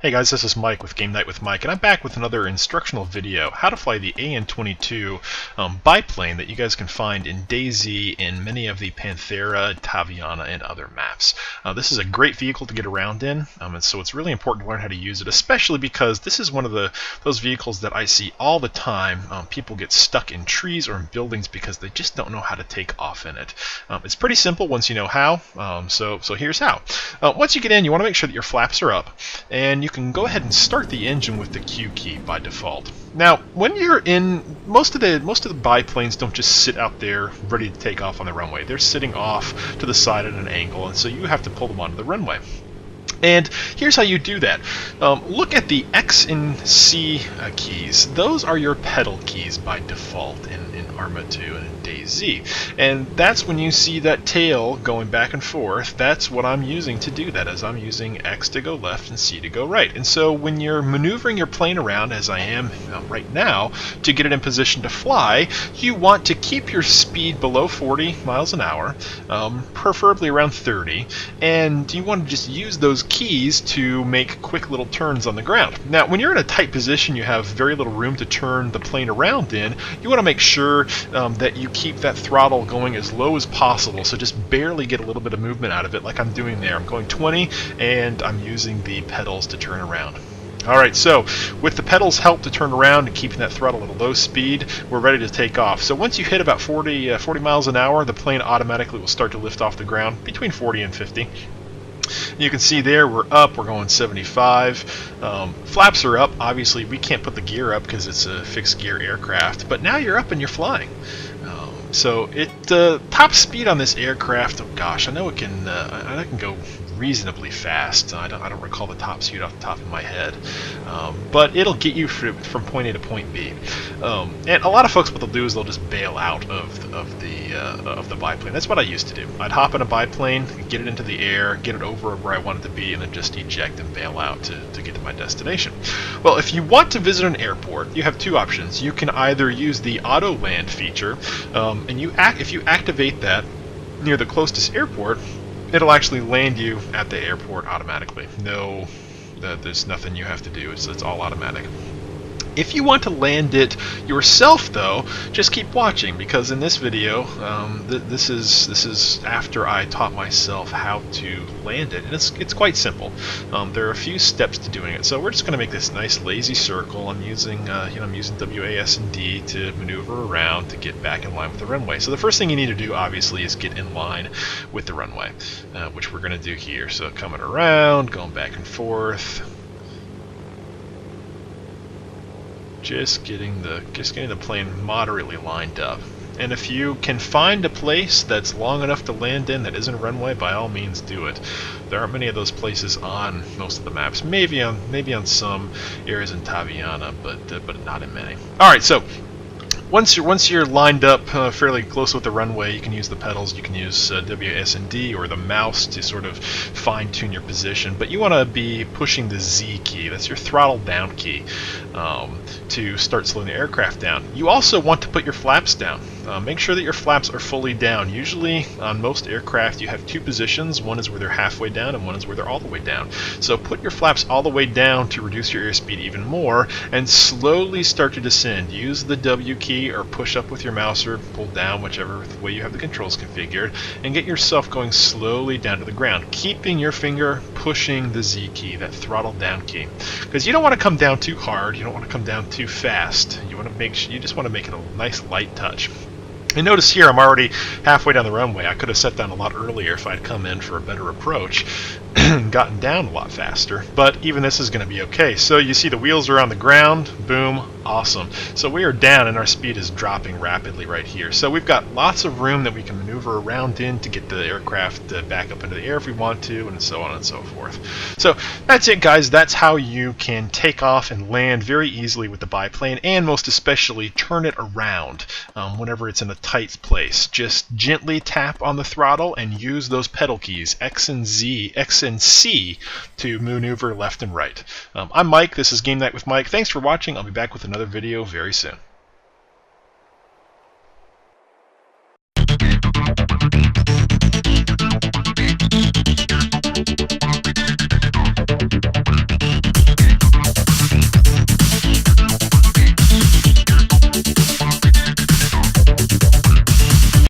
Hey guys, this is Mike with Game Night with Mike, and I'm back with another instructional video, how to fly the AN-22 biplane that you guys can find in DayZ in many of the Panthera, Taviana, and other maps. This is a great vehicle to get around in, and so it's really important to learn how to use it, especially because this is one of those vehicles that I see all the time. People get stuck in trees or in buildings because they just don't know how to take off in it. It's pretty simple once you know how, so here's how. Once you get in, you want to make sure that your flaps are up, and you can go ahead and start the engine with the Q key by default. Now, when you're in, most of the biplanes don't just sit out there ready to take off on the runway. They're sitting off to the side at an angle, and so you have to pull them onto the runway. And here's how you do that. Look at the X and C keys. Those are your pedal keys by default in Arma 2 and in DayZ. And that's when you see that tail going back and forth. That's what I'm using to do that, as I'm using X to go left and C to go right. And so when you're maneuvering your plane around, as I am right now, to get it in position to fly, you want to keep your speed below 40 miles an hour, preferably around 30, and you want to just use those keys to make quick little turns on the ground. Now, when you're in a tight position, you have very little room to turn the plane around in. You want to make sure that you keep that throttle going as low as possible, so just barely get a little bit of movement out of it, like I'm doing there. I'm going 20, and I'm using the pedals to turn around. Alright, so with the pedals help to turn around and keeping that throttle at a low speed, we're ready to take off. So once you hit about 40 miles an hour, the plane automatically will start to lift off the ground between 40 and 50. You can see there we're up, we're going 75. Flaps are up. Obviously we can't put the gear up because it's a fixed gear aircraft, but now you're up and you're flying. So top speed on this aircraft, oh gosh, I know it can go reasonably fast. I don't recall the top speed off the top of my head, but it'll get you from point A to point B. And a lot of folks, what they'll do is they'll just bail out of the biplane. That's what I used to do. I'd hop in a biplane, get it into the air, get it over where I want it to be, and then just eject and bail out to get to my destination. Well, if you want to visit an airport, you have two options. You can either use the auto land feature, and if you activate that near the closest airport, it'll actually land you at the airport automatically. No, there's nothing you have to do. It's all automatic. If you want to land it yourself, though, just keep watching, because in this video, this is after I taught myself how to land it, and it's quite simple. There are a few steps to doing it. So we're just going to make this nice lazy circle. I'm using WAS and D to maneuver around to get back in line with the runway. So the first thing you need to do, obviously, is get in line with the runway, which we're going to do here. So coming around, going back and forth. Just getting the plane moderately lined up. And if you can find a place that's long enough to land in that isn't a runway, by all means do it. There aren't many of those places on most of the maps. Maybe on some areas in Taviana, but not in many. All right, so once you're lined up fairly close with the runway, you can use the pedals. You can use WS and D or the mouse to sort of fine-tune your position. But you want to be pushing the Z key. That's your throttle down key to start slowing the aircraft down. You also want to put your flaps down. Make sure that your flaps are fully down. Usually on most aircraft you have two positions. One is where they're halfway down and one is where they're all the way down. So put your flaps all the way down to reduce your airspeed even more and slowly start to descend. Use the W key or push up with your mouse or pull down, whichever way you have the controls configured, and get yourself going slowly down to the ground, keeping your finger pushing the Z key, that throttle down key, because you don't want to come down too hard, you don't want to come down too fast. You just want to make it a nice light touch. And notice here I'm already halfway down the runway. I could have set down a lot earlier if I'd come in for a better approach and gotten down a lot faster, but even this is going to be okay. So you see the wheels are on the ground, boom, awesome. So we are down and our speed is dropping rapidly right here. So we've got lots of room that we can maneuver around in to get the aircraft back up into the air if we want to, and so on and so forth. So that's it, guys. That's how you can take off and land very easily with the biplane, and most especially turn it around whenever it's in a tight place. Just gently tap on the throttle and use those pedal keys, X and C, to maneuver left and right. I'm Mike. This is Game Night with Mike. Thanks for watching. I'll be back with another video very soon.